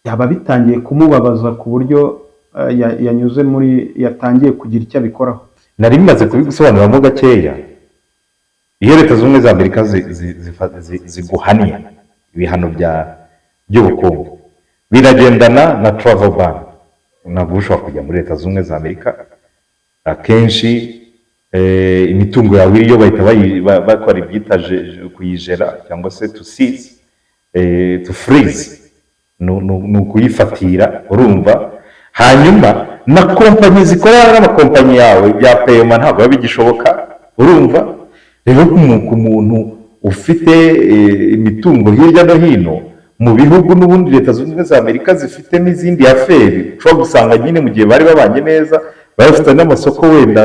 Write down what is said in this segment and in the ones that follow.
yaba bitangiye kumubabaza ku buryo yanyuze muri yatangiye kugira icyo abikoraho. nari bimaze kubigusobanuramo gakeya. iyo leta z'ubumwe za Amerika ziguhaniye ibihano by'ubukungu biragendana na travel ban. Ntabwo ushobora kujya muri leta z'ubumwe za Amerika, akenshi imitungo yawe iyo bahita bakora ibyita kuyijera cyangwa se to seize, to freeze, ni ukuyifatira, urumva. Hanyuma na kompanyi zikorana n'amakompanyi yawe bya payoma ntabwo biba bigishoboka, urumva. Rero ku muntu ufite imitungo hirya no hino mu bihugu n'ubundi leta zunze ubumwe za Amerika zifite n'izindi aferi, ushobora gusanga nyine mu gihe bari babanye neza bafite n'amasoko wenda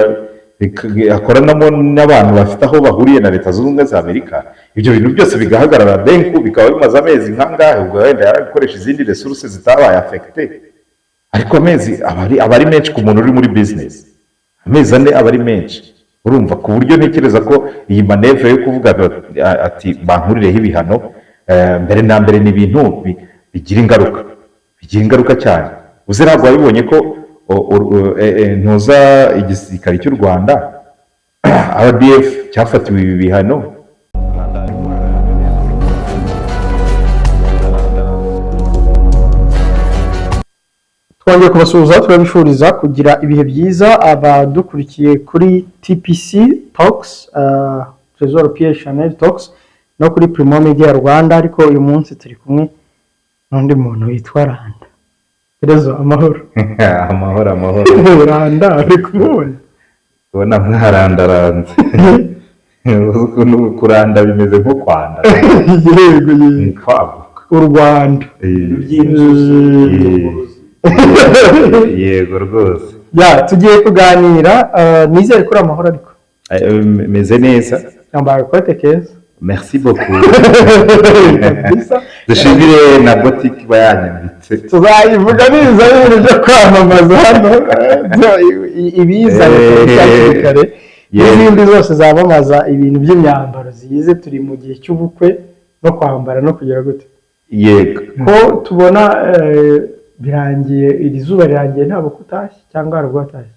akoranamo n'abantu bafite aho bahuriye na leta zunze ubumwe za Amerika, ibyo bintu byose bigahagarara denku, bikaba bimaze amezi nk'angahe, ubwo wenda yarabikoresha izindi resources zitabaye affecte. Ariko amezi aba ari menshi ku muntu uri muri business, amezi ane aba ari menshi, urumva. Ku buryo ntekereza ko iyi manevre yo kuvuga ati bankurireho ibihano mbere na mbere ni ibintu bigira ingaruka cyane. Uze ntabwo wabibonye ko ntuza igisirikare cy'u Rwanda RDF cyafatiwe ibi bihano. Twongeye kubasuhuza, turabifuriza kugira ibihe byiza abadukurikiye kuri TPC Talks, Trésor Pierre Chanel Talks no kuri Primo Media Rwanda. Ariko uyu munsi turi kumwe n'undi muntu witwa Randa. Terezo, amahoro. amahoro Randa ari kumubona, ubona mwarandaranze. Ukuntu kuranda bimeze nko kwanda. Yego u Rwanda yego rwose. Tugiye kuganira, nizere kuri amahoro. Ariko meze neza, yambaye ikote keza. Merci beaucoup. Dushimire na boutique bayanyambitse, tuzayivuga niza ibintu byo kwamamaza hano, ibiza kare n'izindi zose zamamaza ibintu by'imyambaro ziyize. Turi mu gihe cy'ubukwe no kwambara no kugira gute. Yego ko tubona birangiye, iri zuba rirangiye nta bukwe utashye cyangwa hari ubwo watashye.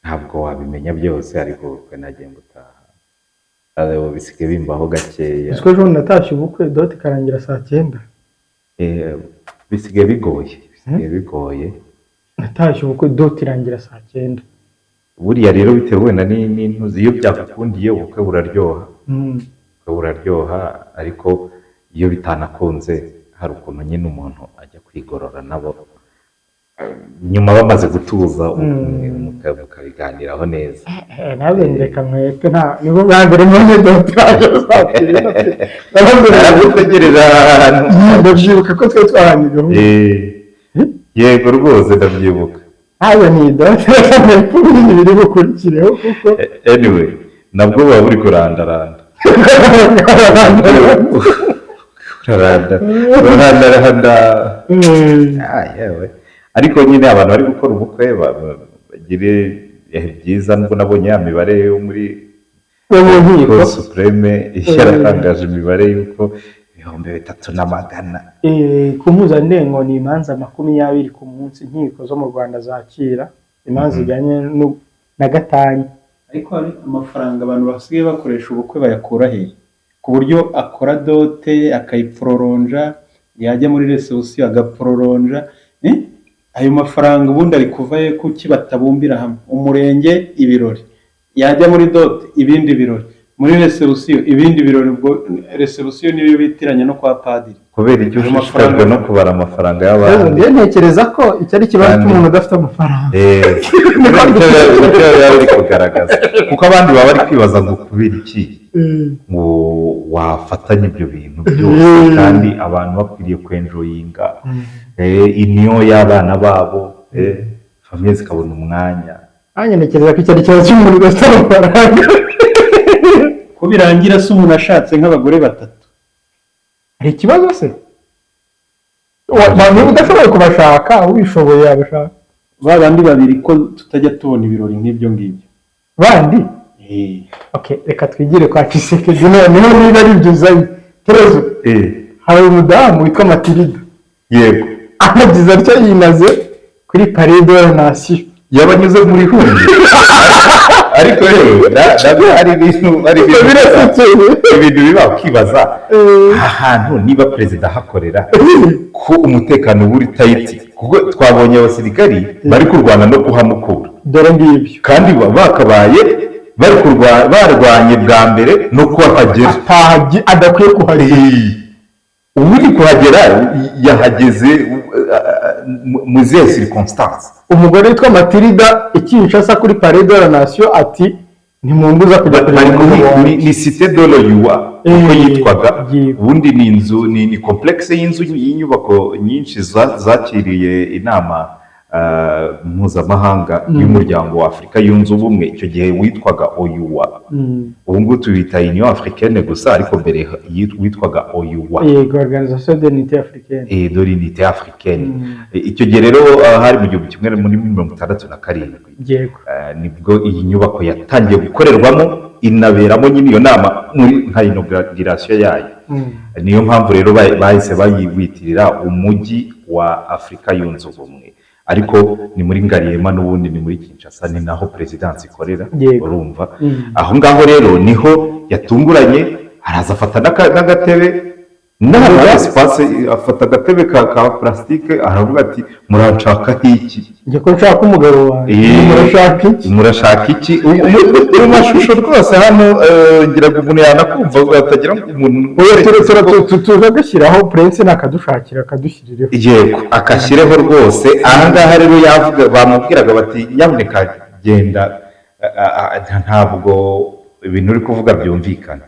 ntabwo wabimenya byose, ariko ubukwe nagiye gutaha, abo bisigaye bimbaho gakeya. Uko ejo natashye ubukwe dote karangira saa 9. Bisigaye bigoye. Natashye ubukwe dote irangira saa 9. Buriya rero bitewe wenda n'intuzi, iyo byagukundiye ubukwe buraryoha, ariko iyo bitanakunze hari ukuntu nyine umuntu ajya kwigorora nabo nyuma bamaze gutuza, mukabiganiraho neza. Nawe ndeka mwete nta nibo bambere mbonye dotaje satira gutegereza ndabyibuka ko twe twahanyuze. Yego rwose ndabyibuka. Ayo ni dotaje n'ibindi biri bukurikireho kuko anyway nabwo baba buri kurandaranda. Yewe ariko nyine abantu bari gukora ubukwe bagire byiza. Nubwo nabonye ya mibare yo muri Cour Supreme yaratangaje imibare y'uko 300,000 ku mpuzandengo ni imanza 20 ku munsi inkiko zo mu Rwanda zakira imanza zijyanye na gatanya. Ariko hari amafaranga abantu basigaye bakoresha ubukwe bayakura he, ku buryo akora dote akayiproronja, yajya muri reception agaproronja. Ayo mafaranga ubundi ari kuvaye kuki batabumbira hamwe? Umurenge ibirori, yajya muri dote ibindi birori, muri reception ibindi birori. Ubwo reception niyo bitiranya no kwa padiri. Kubera icyo ushishikajwe no kubara amafaranga y'abantu. Ndiye ntekereza ko icyo ari kibazo cy'umuntu udafite amafaranga. Nicyo yari kugaragaza, kuko abandi baba bari kwibaza ngo kubera iki ngo wafatanya ibyo bintu byose, kandi abantu bakwiriye kwenjoyinga iniyo y'abana babo, famiye zikabona umwanya. Ntekereza ko icyo ari kibazo cy'umuntu udafite amafaranga. Ko birangira se umuntu ashatse nk'abagore 3, hari ikibazo se? Abantu udashoboye kubashaka, ubishoboye yabashaka. Babandi 2 ko tutajya tubona ibirori nk'ibyo ngibyo bandi. Okay, reka twigire kwa Kisekedi noneho niba ari byo uzayi. Terezo, hari umudamu witwa Matilda. Yego. agize atyo yinaze kuri Palais de la Nation yabanyuze muri huye ariko rero nabyo hari ibintu biba ukibaza ahantu niba perezida ahakorera ko umutekano uri tayiti kuko twabonye abasirikari bari kurwana no kuhamukura dore ngibyo kandi bakabaye barwanye bwa mbere no kuhagera adakwiye kuhagera uri kuhagera yahageze mu zihe circonstance. Umugore witwa Matilda Kinshasa kuri Palais de la Nation ati ntimumbuza kujya ni cité de l'Oyuwa uko yitwaga ubundi ni inzu ni complexe y'inzu y'inyubako nyinshi zakiriye inama mpuzamahanga y'umuryango wa Afurika yunze ubumwe icyo gihe witwaga Oyuwa ubu ngubu tubita Union Africaine gusa ariko mbere witwaga Oyuwa Organisation de l'Unité Africaine de l'Unité Africaine icyo gihe rero hari mu gihugu kimwe muri 1967 nibwo iyi nyubako yatangiye gukorerwamo inaberamo nyine iyo nama muri nka inauguration yayo niyo mpamvu rero bahise bayiwitirira umujyi wa Afurika yunze ubumwe ariko ni muri Ngaliema n'ubundi ni muri Kinshasa ni naho presidence ikorera urumva aho ngaho rero niho yatunguranye araza afata n'agatebe n'aho espace afata agatebe ka plastique aravuga ati muranshaka iki nje ko nshaka umugabo wanjye murashaka iki mu mashusho rwose hano ngira ngo umuntu yanakumva atagira umuntu tuzagashyiraho prince nakadushakira akadushyirireho yego akashyireho rwose ahangaha rero yavuga bamubwiraga bati nyabuneka genda ntabwo ibintu uri kuvuga byumvikana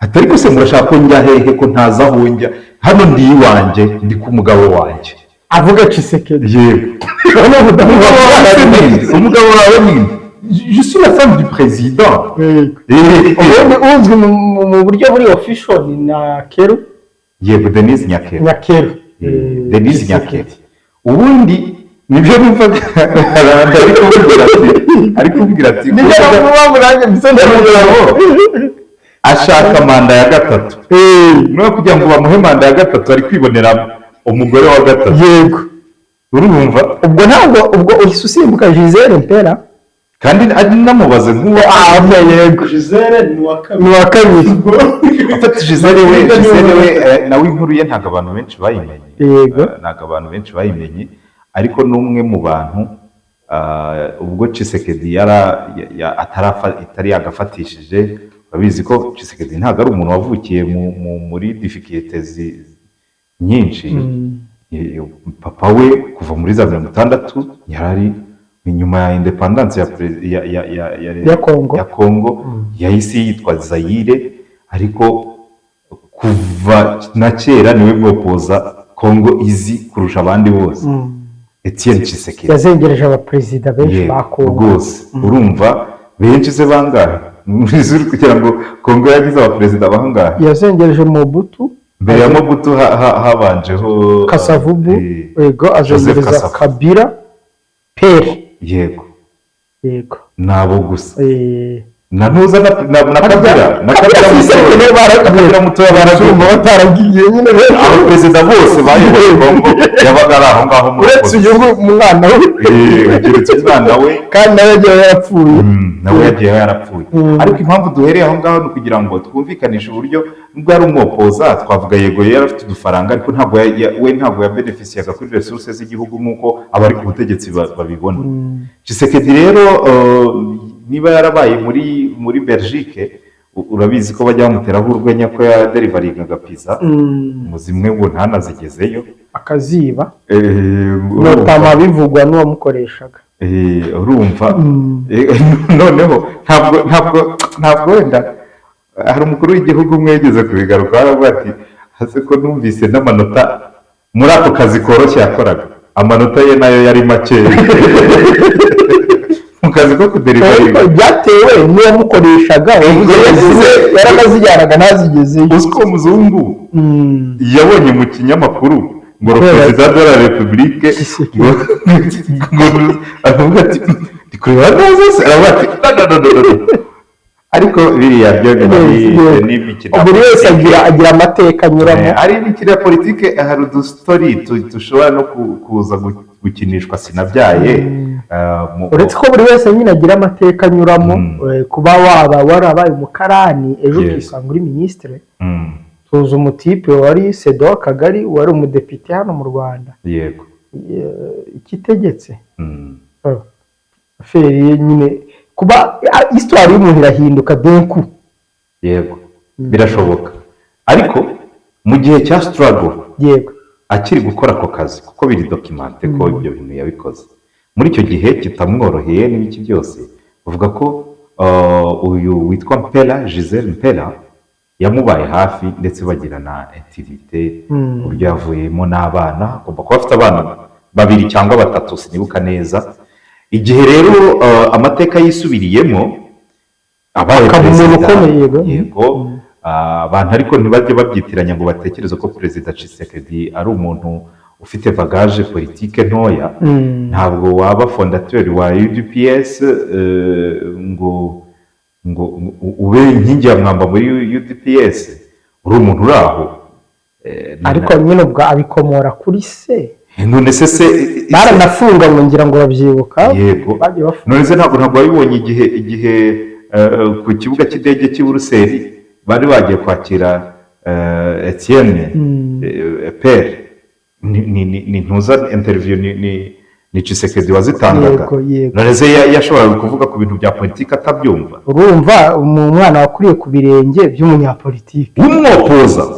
atari ko se murashaka ko njya hehe ko ntaza aho njya hano ndi iwanjye ndi ku mugabo wanjye avuga Tshisekedi yego umugabo wawe ni je suis la femme du président uzwi mu buryo buri official ni Nyakero yego Denise Nyakero Denise Nyakero ubundi nibyo numvaga ariko kubwira ati nibyo bamurange bisende ashaka manda ya gatatu no kugira ngo bamuhe manda ya gatatu ari kwibonera umugore wa gatatu yego urumva ubwo ntabwo ubwo usimbuka Gisele Mpera kandi ari namubaze nk'uwo yego Gisele ni wa kabiri afite Gisele we nawe inkuru ye ntabwo abantu benshi bayimenye yego ntabwo abantu benshi bayimenye ariko n'umwe mu bantu ubwo Tshisekedi atari yagafatishije babizi ko Tshisekedi ntabwo ari umuntu wavukiye muri difficultés nyinshi papa we kuva muri za 1960 yarari inyuma ya independence ya Congo yahise yitwa Zaire ariko kuva na kera niwe mwopoza Congo izi kurusha abandi bose Etienne Tshisekedi yazengereje abaperezida benshi ba Congo rwose urumva benshi se bangahe muri kugira ngo Congo yagize abaperezida bangahe yazengereje Mobutu mbere ya Mobutu habanjeho Kasavubu yego azengereza Kabila Pere yego nabo gusa na ntuza na Kabila mutoya baraguma bataragiye nyine abo perezida bose bayoboye Congo yabaga ari aho ngaho uretse uyu mwana we uretse umwana we kandi nawe yagiye yarapfuye ariko impamvu duhereye aho ngaho ni kugira ngo twumvikanishe uburyo nubwo ari umwopoza twavuga yego yari afite udufaranga ariko ntabwo yabenefisiyaga kuri resources z'igihugu nk'uko abari ku butegetsi babibona Tshisekedi rero niba yarabaye muri Belgique urabizi ko bajya bamuteraho urwenya ko yaderivaringaga pizza mu zimwe ngo ntanazigezeyo akaziba notama bivugwa n'uwamukoreshaga urumva noneho ntabwo wenda hari umukuru w'igihugu umwe yigeze kubigaruka aravuga ati hase ko numvise n'amanota muri ako kazi koroshye yakoraga amanota ye nayo yari makeya mu kazi ko kuderivaringa byatewe n'uwamukoreshaga yaranazijyanaga ntazigezeyo uzi ko umuzungu yabonye mu kinyamakuru ngo perezida de la republique ngo avuga ati ndikureba neza se aravuga ati ariko biriya byo n'imikino buri wese agira amateka anyuramo. ari imikino ya politike hari udustori dushobora no kuza gukinishwa sinabyaye. Uretse ko buri wese nyine agira amateka anyuramo, kuba waba warabaye umukarani ejo ukisanga uri minisitiri. Tuzi umutipe wari sedo w'akagari wari umudepite hano mu Rwanda. Yego. Ikitegetse feri nyine kuba histoire y'umuntu irahinduka denku. Yego, birashoboka. Ariko mu gihe cya struggle, yego, akiri gukora ako kazi kuko biri documente ko ibyo bintu yabikoze muri icyo gihe kitamworoheye n'ibiki byose, uvuga ko uyu witwa Mpela, Giselle Mpela yamubaye hafi ndetse bagirana intimite, uburyo yavuyemo n'abana, agomba kuba afite abana babiri cyangwa batatu sinibuka neza. Igihe rero amateka yisubiriyemo abaye perezida, yego, abantu ariko ntibajye babyitiranya ngo batekereze ko perezida Tshisekedi ari umuntu ufite bagage politike ntoya. Ntabwo waba fondateur wa UDPS ngo ube inkingi ya mwamba muri UDPS, uri umuntu uri aho. Ariko nyine ubwo abikomora kuri se. None se baranafunga ngo ngira ngo babyibuka. Yego, none se ntabwo wabibonye igihe ku kibuga cy'indege cy'i Buruseli bari bagiye kwakira Etienne Pere, ni ntuza interview ni Tshisekedi wazitangaga. None se yashoboraga kuvuga ku bintu bya politiki atabyumva? Urumva umwana wakuriye ku birenge by'umunyapolitiki,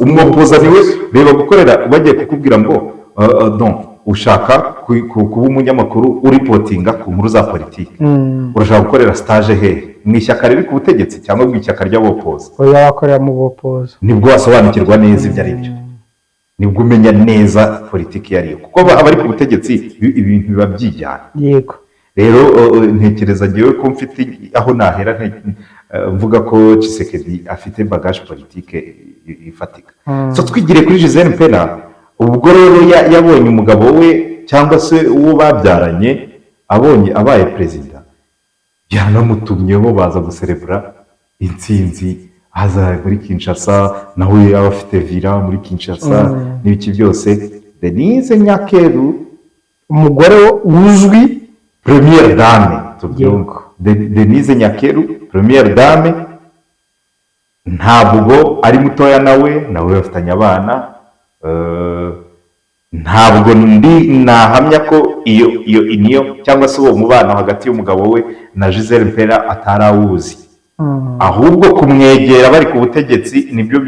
umwopoza niwe reba gukorera bagiye kukubwira ngo donc ushaka kuba umunyamakuru uripotinga ku nkuru za politiki, urashaka gukorera stage he? Mu ishyaka riri ku butegetsi cyangwa mu ishyaka ry'abopoza? Oya, wakorera mu bopoza. Nibwo wasobanukirwa neza ibyo ari byo, nibwo umenya neza politiki yariyo, kuko abari ku butegetsi ibintu biba byijyana. Yego, rero ntekereza ngewe ko mfite aho nahera mvuga ko Tshisekedi afite bagage politike ifatika. So twigire kuri Giselle Mpela, ubwo rero yabonye umugabo we cyangwa se uwo babyaranye abaye perezida, byanamutumyeho baza guserebura intsinzi, aza muri Kinshasa, nawe yaba afite villa muri Kinshasa n'ibiki byose. Denise Nyakeru, umugore uzwi, première dame, tubyumva. Denise Nyakeru, première dame, ntabwo ari mutoya nawe bafitanye abana. Ntabwo nahamya ko iyo cyangwa se uwo mubano hagati y'umugabo we na Giselle Mpela atarawuzi, ahubwo kumwegera bari ku butegetsi nibyo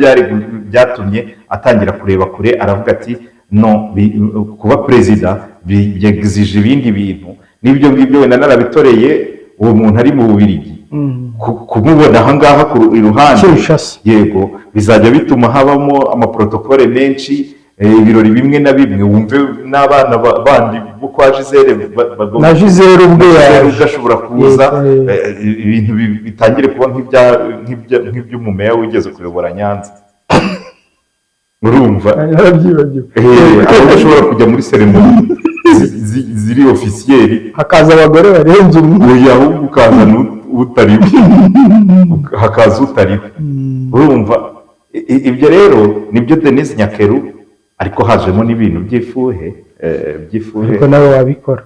byatumye atangira kureba kure, aravuga ati no, kuba perezida byegizije ibindi bintu, n'ibyo ngibyo wenda narabitoreye uwo muntu ari mu Bubiligi, kumubona aha ngaha ku iruhande, yego, bizajya bituma habamo amaprotokole menshi, ibirori bimwe na bimwe, wumve n'abana bandi bo kwa Giselle na Giselle ubwe gashobora kuza, ibintu bitangire kuba nk'iby'umumeya wigeze kuyobora Nyanza. Urumva aho bashobora kujya muri seremoni ziri ofisiyeri, hakaza abagore barenze umwe, ahubwo ukazana utariwe, hakaza utariwe. Urumva ibyo rero nibyo Denise Nyakeru, ariko hajemo n'ibintu by'ifuhe, ariko nawe wabikora.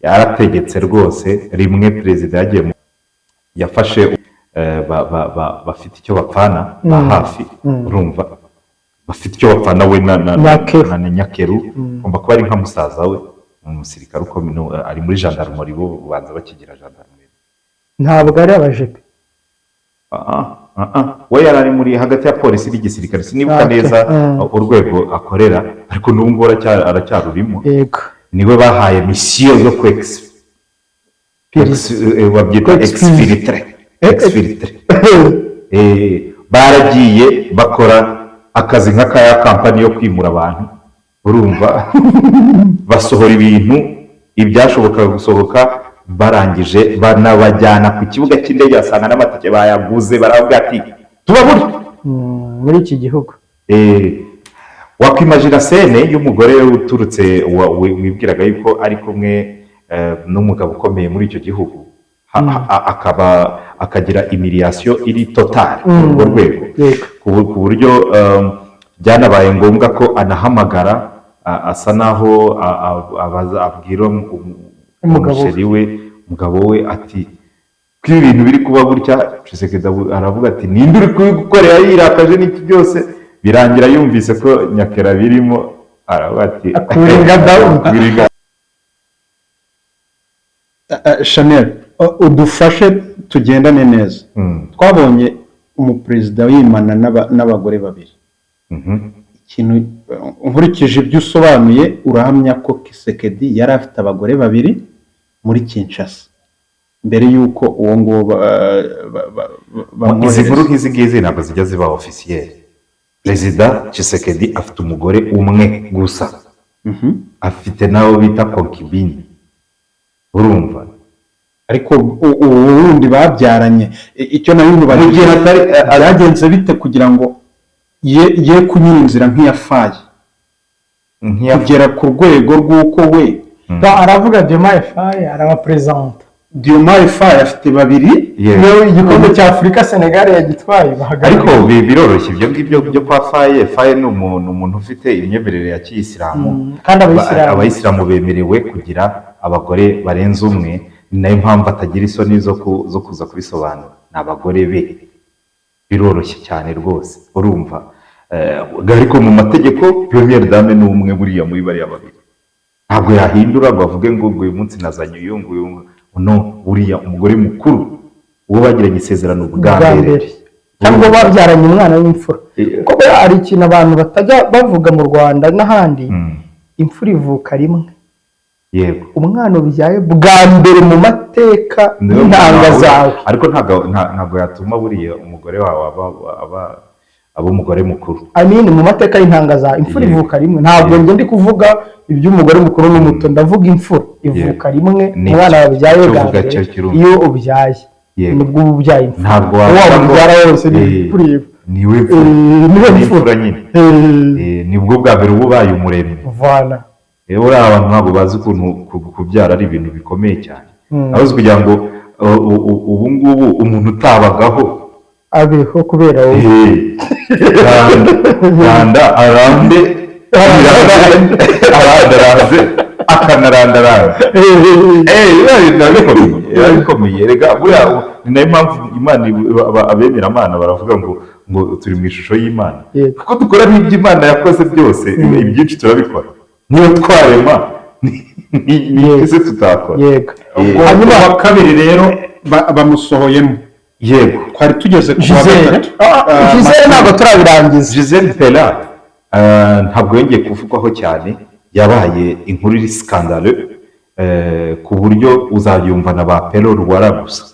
Yarategetse rwose. Rimwe perezida yafashe bafite icyo bapfana ba hafi, urumva bafite icyo bapfana we na Nyakeru, ugomba kuba ari nka musaza we, umusirikare ari muri gendarmerie, bo banza bakigira gendarmerie. Ntabwo ari abajepe. we yari ari muri hagati ya polisi n'igisirikare, sinibuka neza urwego akorera, ariko n'ubu ngubu aracyarurimo. Niwe bahaye misiyo yo babyita exfiltre. Baragiye bakora akazi nk'akaya kampani yo kwimura abantu, urumva, basohora ibintu ibyashobokaga gusohoka, barangije banabajyana ku kibuga cy'indege, basanga n'amatike bayaguze, baravuga ati tubabure muri iki gihugu. Wakwimagina sene y'umugore wibwiraga yuko ari kumwe n'umugabo ukomeye muri icyo gihugu, akagira imiriyasiyo iri totale ku urwo rwego ku buryo byanabaye ngombwa ko anahamagara asa naho abwira umugabo we ati ko ibintu biri kuba gutya Tshisekedi aravuga ati ninde uri kubikorera yirakaje n'iki byose birangira yumvise ko nyakera birimo aravuga ati Chanel udufashe tugendane neza twabonye umuperezida w'Imana n'abagore babiri ikintu nkurikije ibyo usobanuye urahamya ko Tshisekedi yari afite abagore babiri muri Kinshasa mbere yuko uwo nguwo izi nkuru nk'izi ngizi ntabwo zijya ziba ofisiyeri perezida Tshisekedi afite umugore umwe gusa afite nawe bita konkibini urumva ariko ubundi babyaranye icyo nayo mugihe hatari byagenze bite kugira ngo ye kunyura inzira nk'iyafaye kugera ku rwego rw'uko we aravuga Diomaye Faye arabapresenta Diomaye Faye afite babiri igikombe cya Afurika Senegal yagitwaye ariko biroroshye ibyo ngibyo byo kwa Faye ni umuntu ufite imyemerere ya kiyisilamu kandi abayisilamu bemerewe kugira abagore barenze umwe ni nayo mpamvu atagira isoni zo kuza kubisobanura ni abagore be biroroshye cyane rwose urumva ariko mu mategeko Première Dame ni umwe buriya muri bariya babiri ntabwo yahindura ngo avuge ngo uyu munsi nazanye uyu nguyu no buriya umugore mukuru uwo bagiranye isezerano bwa mbere cyangwa babyaranye umwana w'imfura kuko ari ikintu abantu batajya bavuga mu Rwanda n'ahandi imfura ivuka rimwe yego umwana ubyaye bwa mbere mu mateka n'intanga zawe ariko ntabwo yatuma buriya umugore wawe aba umugore mukuru mu mateka y'intanga zawe imfura ivuka rimwe ntabwo ndi kuvuga iby'umugore mukuru n'umuto ndavuga imfura ivuka rimwe umwana wabyaye bwa mbere iyo ubyaye nibwo ububyaye ntabwo wabyara wose niwe imfura nyine nibwo bwa mbere uba ubaye umuremyi voilà uriya abantu ntabwo bazi ukuntu kubyara ari ibintu bikomeye cyane abazi kugira ngo ubu ngubu umuntu utabagaho abeho kubera wowe randa arambe araze akanarandaranda biba bikomeye rega buriya ni nayo mpamvu Imana abemeramana baravuga ngo turi mu ishusho y'Imana kuko dukora n'ibyo Imana yakoze byose ibyinshi turabikora niyo twarema ese tutakora hanyuma wa kabiri rero bamusohoyemo yego twari tugeze ku wa gatatu Gisele ntabwo turabirangiza Gisele Pera ntabwo yongeye kuvugwaho cyane yabaye inkuru iri skandale ku buryo uzabyumva na ba Pero Rwara gusa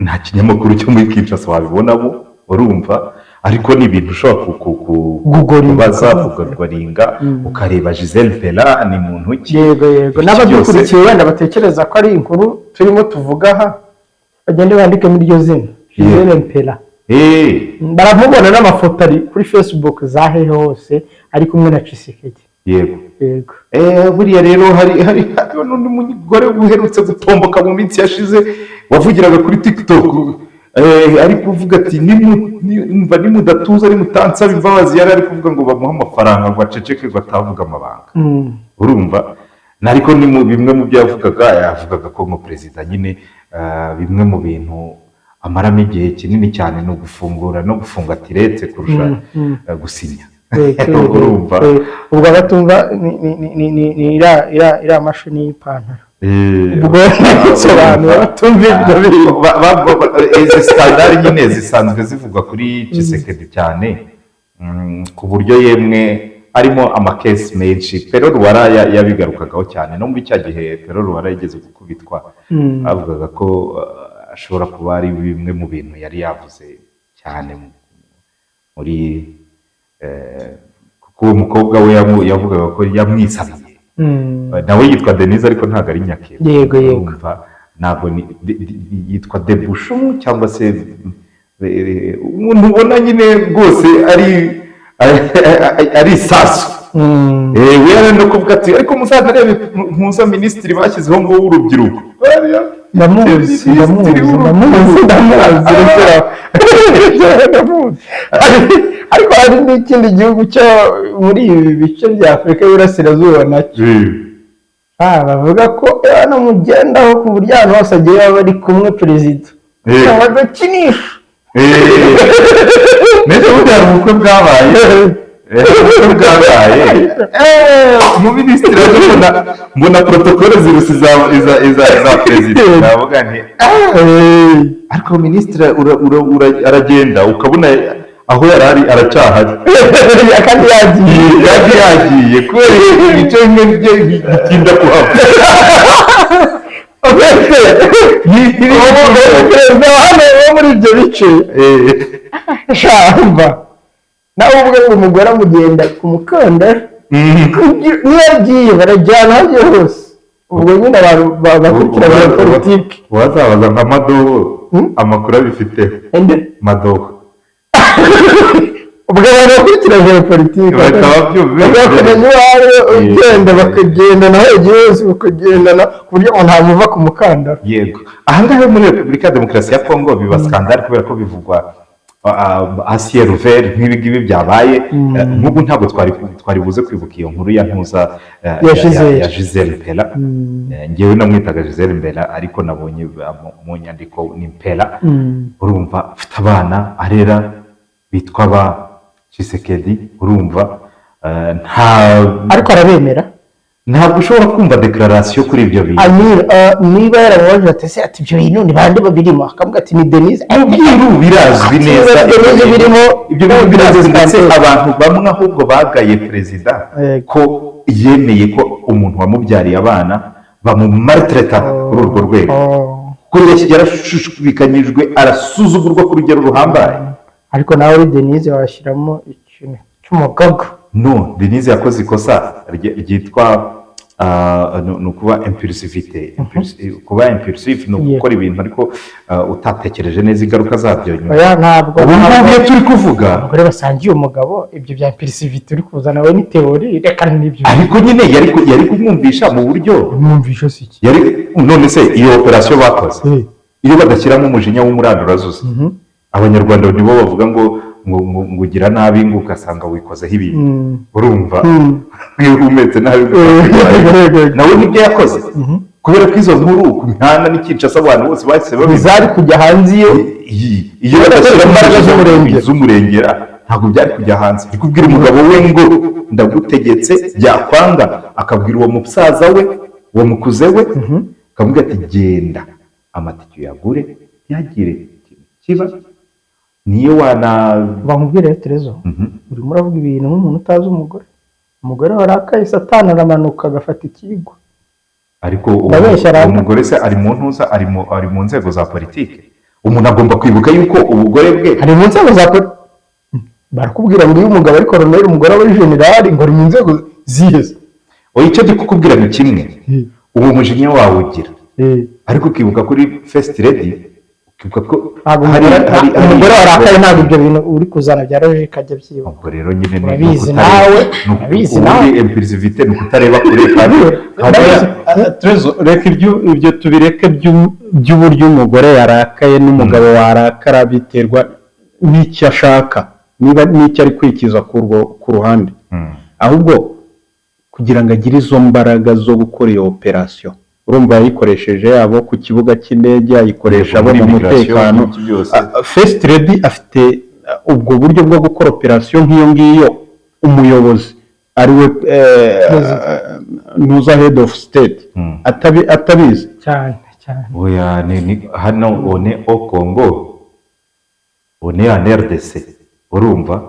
nta kinyamakuru cyo muri Kinshasa wabibonamo urumva ariko ni ibintu ushobora kubaza kugaringa ukareba Gisele Pera ni muntu ki yego n'abadukurikiye wenda batekereza ko ari inkuru turimo tuvuga aha bagende bandike muri iryo zina Gisele Pera baramubona n'amafoto ari kuri Facebook za hehe hose ari kumwe na Tshisekedi yego buriya rero hari n'undi mugore uherutse gutomboka mu minsi yashize wavugiraga kuri TikTok ari kuvuga ati nimudatuza nimutansaba imbabazi yari ari kuvuga ngo bamuhe amafaranga ngo aceceke ngo atavuga amabanga urumva ariko ni bimwe mu byo yavugaga ko nko perezida nyine bimwe mu bintu amaramo igihe kinini cyane no gufungura no gufunga tiretse kurusha gusinya urumva ubwo batumva ni iriya mashini y'ipantaro ubwo bisobanura batumva ibyo bintu izi skandali nyine zisanzwe zivugwa kuri Tshisekedi cyane ku buryo yemwe harimo amakesi menshi Pero Rwara yabigarukagaho cyane no muri cya gihe Pero Rwara yigeze gukubitwa avugaga ko ashobora kuba ari bimwe mu bintu yari yavuze cyane muri kuko uwo mukobwa we yavugaga ko yamwisabiye nawe yitwa Denise ariko ntabwo ari Nyakera yego ntabwo yitwa Debushu cyangwa se umuntu ubona nyine rwose ari isasu we no kuvuga ati ariko muzaza rebe mpuza minisitiri bashyizeho ngo w'urubyiruko ndamuzi ariko hari n'ikindi gihugu cyo muri ibi bice bya Afurika y'Iburasirazuba nacyo bavuga ko hano mugendaho ku buryo ahantu hose agiye baba bari kumwe perezida bagakinisha neza burya hari ubukwe bwabaye umuminisitiri mbona protokole zirusi za perezida navuga nti ariko minisitiri aragenda ukabona aho yari ari aracyahari kandi yagiye kubera ibice bimwe bitinda kuhava perezida wa hano wo muri ibyo bice shamba nawe ubwo umugore amugenda ku mukandara niyo agiye barajyana aho agiye hose ubwo nyine abantu bakurikirana politiki wazabaza nka Madowo amakuru abifiteho Madowo ubwo abantu bakurikirana politiki bakababyumva ugenda bakagenda naho yagiye hose bakagendana ku buryo umuntu ntamuva ku mukandara yego ahangaha muri Repubulika ya Demokarasi ya Kongo biba skandale kubera ko bivugwa asiye ruveri nk'ibi byabaye nk'ubu ntabwo twari buze kwibuka iyo nkuru ya ntuza ya Giselle Mpela ngewe namwitaga Giselle Mpela ariko nabonye mu nyandiko ni Mpela urumva ufite abana arera bitwa ba Tshisekedi urumva ariko arabemera ntabwo ushobora kumva declaration kuri ibyo bintu niba yarabaje atese ati ibyo bintu ni bande babirimo akavuga ati ni Denise birazwi neza birimo ibyo bintu birazwi ndetse abantu bamwe ahubwo bagaye perezida ko yemeye ko umuntu wamubyariye abana bamumaltreta kuri urwo rwego kuri yarashushubikanyijwe arasuzugurwa ku rugero ruhambaye ariko nawe Denise washyiramo ikintu cy'umugaga no Denise yakoze ikosa ryitwa no kuba impulsivité kuba impulsive no gukora ibintu ariko utatekereje neza ingaruka zabyo nyuma ntabwo ubu turi kuvuga abagore basangiye umugabo ibyo bya impulsivité uri kuzana we ni theory reka n'ibyo ariko nyine yari kumwumvisha mu buryo umwumvisha siki yari none se iyo operation bakoze iyo badashyiramo umujinya w'umurandurazuzi abanyarwanda nibo bavuga ngo ugira nabi ngo ugasanga wikozeho ibintu urumva iyo umetse nabi nawe nibyo yakoze kubera ko izo nkuru ku mihanda n'icyicasa abantu bose bahise bizari kujya hanze iyo badashyira imbaraga z'umurengera ntabwo byari kujya hanze kubwira umugabo we ngo ndagutegetse byakwanga akabwira uwo musaza we uwo mukuze we akamubwira ati genda amatike uyagure ntihagire kiba niyo bamubwire Terezo urimo uravuga ibintu nk'umuntu utazi umugore warakaye satani aramanuka agafata ikigwa ariko umugore se ari mu ntuza ari mu nzego za politiki umuntu agomba kwibuka yuko ubugore bwe ari mu nzego za politiki barakubwira ngo iyo umugabo ari koroneri umugore aba ari generali ngo ari mu nzego ziheze icyo ndi kukubwira ni kimwe uwo mujinya wawe ugira ariko ukibuka kuri first lady umugore warakaye ntabwo ibyo bintu uri kuzana bya logike ajya byibuka ubwo rero nyine urabizi nawe impulsivité ni ukutareba kure Trezo reka ibyo tubireke by'uburyo umugore yarakaye n'umugabo warakara biterwa n'icyo ashaka niba n'icyo ari kwikiza ku ruhande ahubwo kugira ngo agire izo mbaraga zo gukora iyo operasiyo urumva yayikoresheje abo ku kibuga cy'indege ayikoresha abo mu mutekano first lady afite ubwo buryo bwo gukora operasiyo nk'iyo ngiyo umuyobozi ariwe nuza head of state atabizi cyane oya ni hano one o Congo one ya RDC urumva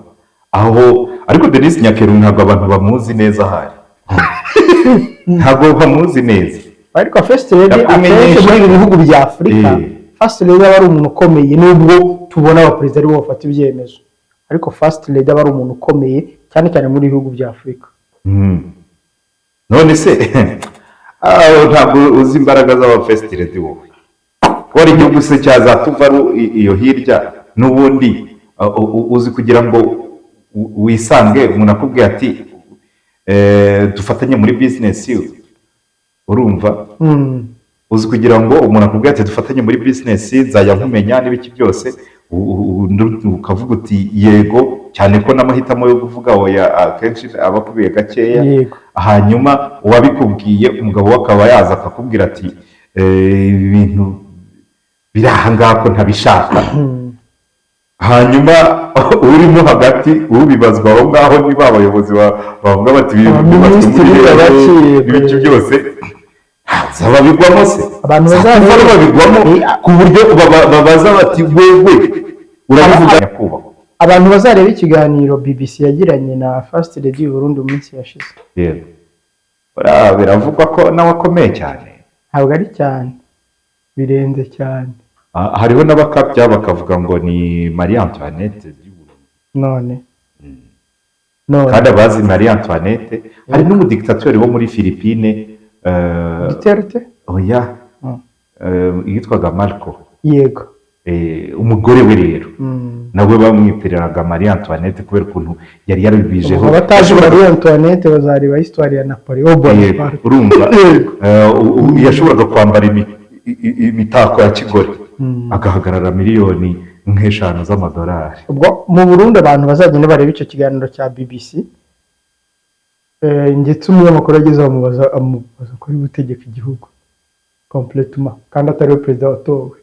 aho ariko Denise Nyakeru ntabwo abantu bamuzi neza hari ntabwo bamuzi neza ariko first lady akenshi muri ibihugu bya Afurika first lady aba ari umuntu ukomeye nubwo tubona abaperezida aribo bafata ibyemezo ariko first lady aba ari umuntu ukomeye cyane cyane muri ibihugu bya Afurika none se ntabwo uzi imbaraga z'aba first lady wowe wari igihugu se cyazatuva iyo hirya n'ubundi uzi kugira ngo wisange umuntu akubwiye ati dufatanye muri business urumva uzi kugira ngo umuntu akubwira ati dufatanye muri business nzajya nkumenya n'ibiki byose ukavuga uti yego, cyane ko n'amahitamo yo kuvuga oya akenshi aba akubiye gakeya. Hanyuma uwabikubwiye umugabo we akaba yaza akakubwira ati ibintu biri aha ngaha ko ntabishaka. Hanyuma urimo hagati ubibazwa aho ngaho niba abayobozi bavuga bati ibiki byose babigwamo se, abantu babigwamo ku buryo babaza bati wewe urabivuga nyakubahwa. Abantu bazareba ikiganiro BBC yagiranye na First Lady y'u Burundi mu minsi yashize, yego biravugwa ko nawe akomeye cyane. Ntabwo ari cyane, birenze cyane. Hariho n'abakabya bakavuga ngo ni Marie Antoinette y'u Burundi. None kandi abazi Marie Antoinette hari n'umudictateur wo muri Philippines Duterte oya yitwaga Marco. Yego. Umugore we rero nawe bamwitereraga Marie Antoinette kubera ukuntu yari yarabibijeho. Abataje Marie Antoinette bazareba histoire ya Napoleon Bonaparte. Urumva yashoboraga kwambara imitako ya kigore agahagarara miliyoni nk'eshanu z'amadolari. Ubwo mu Burundi abantu bazagenda bareba icyo kiganiro cya BBC, ndetse umunyamakuru ageze amubaza ko ari gutegeka igihugu complètement kandi atari perezida watowe.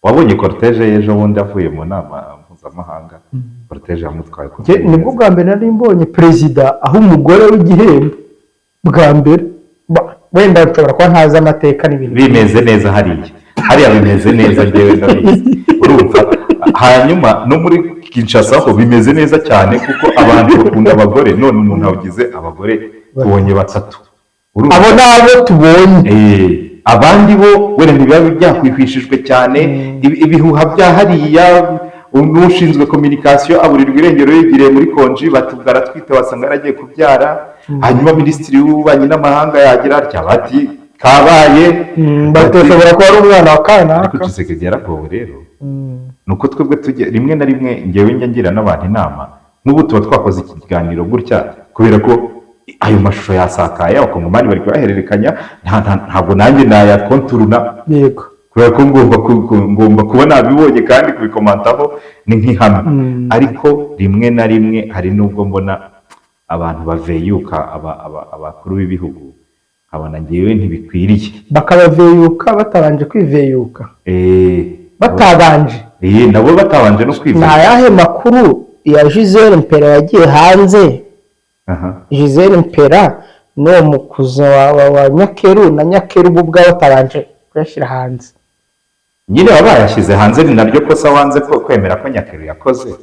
Wabonye cortege y'ejo bundi avuye mu nama mpuzamahanga, cortege yamutwaye nibwo bwa mbere nari mbonye perezida aho umugore w'igihembo bwa mbere. Wenda nshobora kuba ntazi amateka n'ibintu bimeze neza hariya bimeze neza njyewe ndabizi. Urumva hanyuma no muri Kinshasa ho bimeze neza cyane kuko abantu bakunda abagore, none umuntu awugize abagore tubonye 3. Abo nabo tubonye abandi bo wenda ntibiba byakwifishijwe cyane. Ibihuha bya hariya n'ushinzwe communication aburirwa irengero yigiriye muri konji batubwara twite wasanga yaragiye kubyara. Hanyuma minisitiri w'ububanyi n'amahanga yagira atya bati kabaye batashobora kuba ari umwana wa kana. Ariko Tshisekedi yaragowe rero nuko twebwe tujye rimwe na rimwe ngewe ngira n'abantu inama n'ubu tuba twakoze ikiganiro gutya kubera ko ayo mashusho yasakaye abakongomani bari kuyahererekanya ntabwo nanjye nayakonturuna. Yego, kubera ko ngomba kuba nabibonye kandi kubikomantaho ni nk'ihame. Ariko rimwe na rimwe hari n'ubwo mbona abantu baveyuka abakuru b'ibihugu abana ngewe ntibikwiriye bakabaveyuka batabanje kwiveyuka. Batabanje nabo batabanje no kwiveyuka. Nta yahe makuru ya Gisele Mpera yagiye hanze. Gisele Mpera no mukuza wa Nyakeru na Nyakeru ubwo batabanje kuyashyira hanze. Nyine bayashyize hanze ni nabyo kosa wanze kwemera ko Nyakeru yakoze.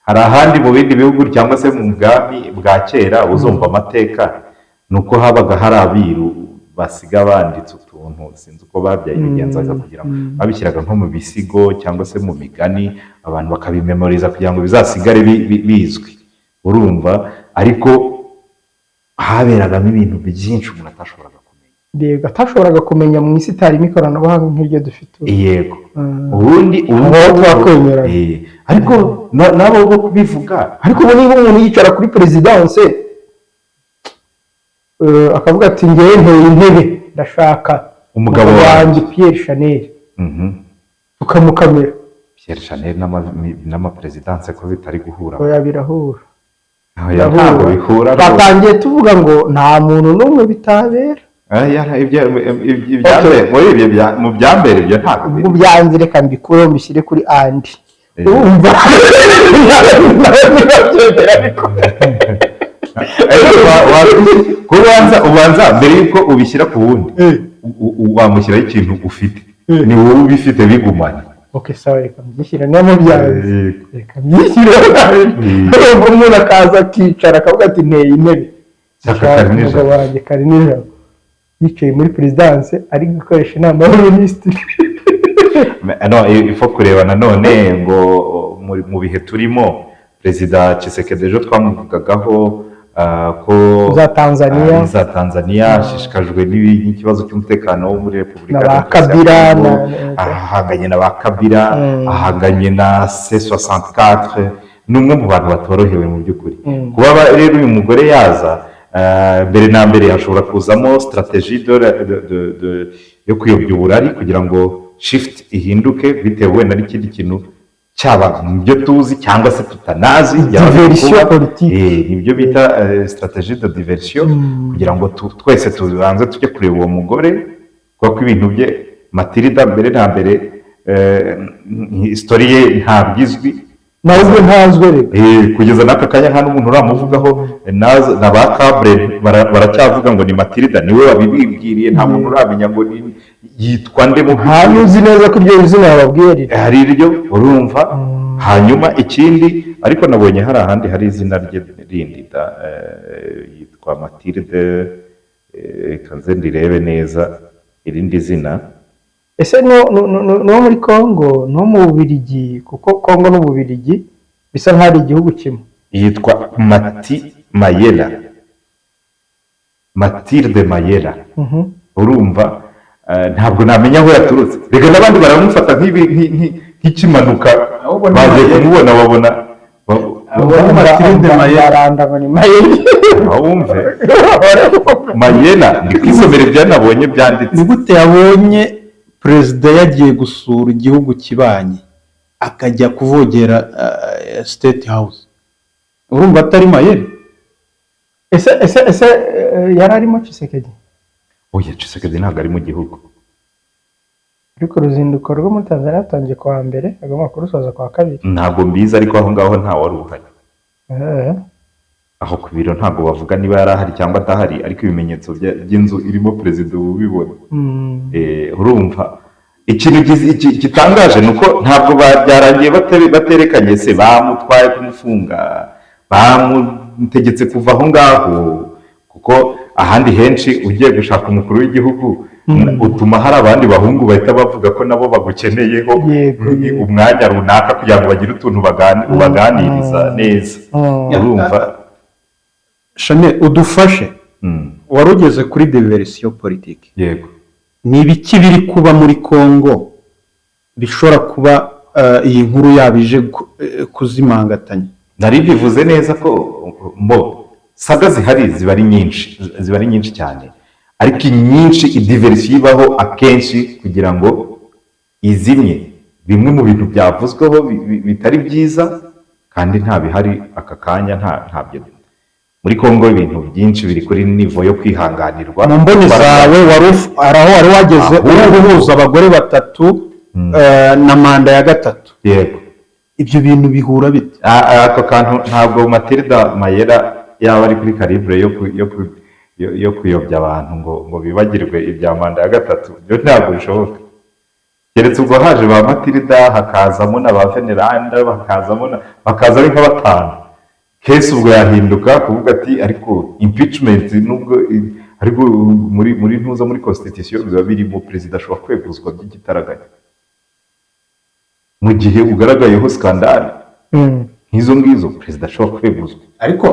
Hari ahandi mu bindi bihugu cyangwa se mu bwami bwa kera uzumva amateka nuko habaga hari abiru basiga banditse utuntu sinzi uko babyaye ibigenzaga kugira ngo babishyiraga nko mu bisigo cyangwa se mu migani abantu bakabimemoriza kugira ngo bizasigare bizwi. Urumva ariko haberagamo ibintu byinshi umuntu atashoboraga kumenya. Yego, atashoboraga kumenya mu isi itarimo ikoranabuhanga nk'iryo dufite. Yego, ubundi twakwemera. Ariko nabo bo kubivuga. Ariko ubu niba umuntu yicara kuri presidence akavuga ati ngewe nteye intebe ndashaka umugabo wanjye Pierre Chanel, tukamukamera. Pierre Chanel n'amapresidence ko bitari guhura. Oya birahura. Ntabwo bihura. Batangiye tuvuga ngo nta muntu n'umwe bitabera. Mu byambere ibyo ntabwo ubwo byanze reka mbikureho mbishyire kuri andi. Urumva ubanza mbere yuko ubishyira ku wundi wamushyiraho ikintu ufite ni wowe ubifite bigumanye. Okay, sawa, reka mbishyire no mu byanze. Reka mbishyire urumva umuntu akaza akicara akavuga ati nteye intebe umugabo wanjye kari nijoro yicaye muri presidence ari gukoresha inama y'abaminisitiri. Ifo kureba nanone ngo mu bihe turimo perezida Tshisekedi ejo twamuvugagaho ko za Tanzania ashishikajwe n'ikibazo cy'umutekano wo muri Repubulika ahanganye na ba Kabila ahanganye na C64 n'umwe mu bantu batorohewe mu by'ukuri. Kuba rero uyu mugore yaza mbere na mbere hashobora kuzamo strategie yo kuyobya uburari kugira ngo shift ihinduke bitewe wenda n'ikindi kintu cyaba mu byo tuzi cyangwa se tutanazi diversion politique nibyo bita strategie de diversion kugira ngo twese tubanze tujye kureba uwo mugore kuko ibintu bye Matilda mbere na mbere history ye ntabwo izwi ntabwo ntazwe kugeza n'aka kanya nta n'umuntu uramuvugaho na ba Cabre baracyavuga ngo ni Matilda niwe wabibibwiriye nta muntu uramenya ngo yitwa nde mu hano uzi neza ko iryo zina bababwira hari iryo urumva hanyuma ikindi ariko nabonye hari ahandi hari izina rye rindi yitwa Matilde kanze ndirebe neza irindi zina ese no muri Congo no mu Bubiligi kuko Congo n'Ububiligi bisa nk'ari igihugu kimwe yitwa Mayela Matilde Mayela urumva ntabwo namenya aho yaturutse rega n'abandi baramufata nk'ikimanuka bagiye kumubona babona Matilde Mayela wumve Mayela ndi kwisomera ibyanabonye byanditse ni gute yabonye perezida yagiye gusura igihugu kibanye akajya kuvogera State House urumva atari Mayele ese yari arimo Tshisekedi oya Tshisekedi ntabwo ari mu gihugu ariko uruzinduko rwo muri Tanzania yatangiye kuwa mbere agomba kurusoza kuwa kabiri ntabwo mbizi ariko aho ngaho nta wari uhari aho ku biro ntabwo bavuga niba yari ahari cyangwa atahari ariko ibimenyetso by'inzu irimo perezida ubu bibona urumva ikintu gitangaje ni uko ntabwo byarangiye baterekanye se bamutwaye kumufunga bamutegetse kuva aho ngaho kuko ahandi henshi ugiye gushaka umukuru w'igihugu utuma hari abandi bahungu bahita bavuga ko nabo bagukeneyeho umwanya runaka kugira ngo bagire utuntu ubaganiriza neza urumva Chanel udufashe wari ugeze kuri diversion politique yego ni ibiki biri kuba muri Congo bishobora kuba iyi nkuru yabije kuzimangatanya nari bivuze neza ko saga zihari ziba ari nyinshi cyane ariko inyinshi idiverisiyo ibaho akenshi kugira ngo izimye bimwe mu bintu byavuzweho bitari byiza kandi nta bihari aka kanya ntabyo muri Congo ibintu byinshi biri kuri nivo yo kwihanganirwa mu mboni zawe wari wageze uri guhuza abagore batatu na manda ya gatatu yego ibyo bintu bihura bite ako kantu ntabwo Matilda Mayela yaba ari kuri calibre yo kuyobya abantu ngo bibagirwe ibya manda ya gatatu byo ntabwo bishoboka keretse ubwo haje ba Matilda hakazamo na ba Veneranda bakaza ari nka batanu kese ubwo yahinduka kuvuga ati ariko impeachment nubwo ariko muri ntuza muri constitution biba birimo perezida ashobora kweguzwa by'igitaraganya mu gihe ugaragayeho skandale nk'izo ngizo perezida ashobora kweguzwa ariko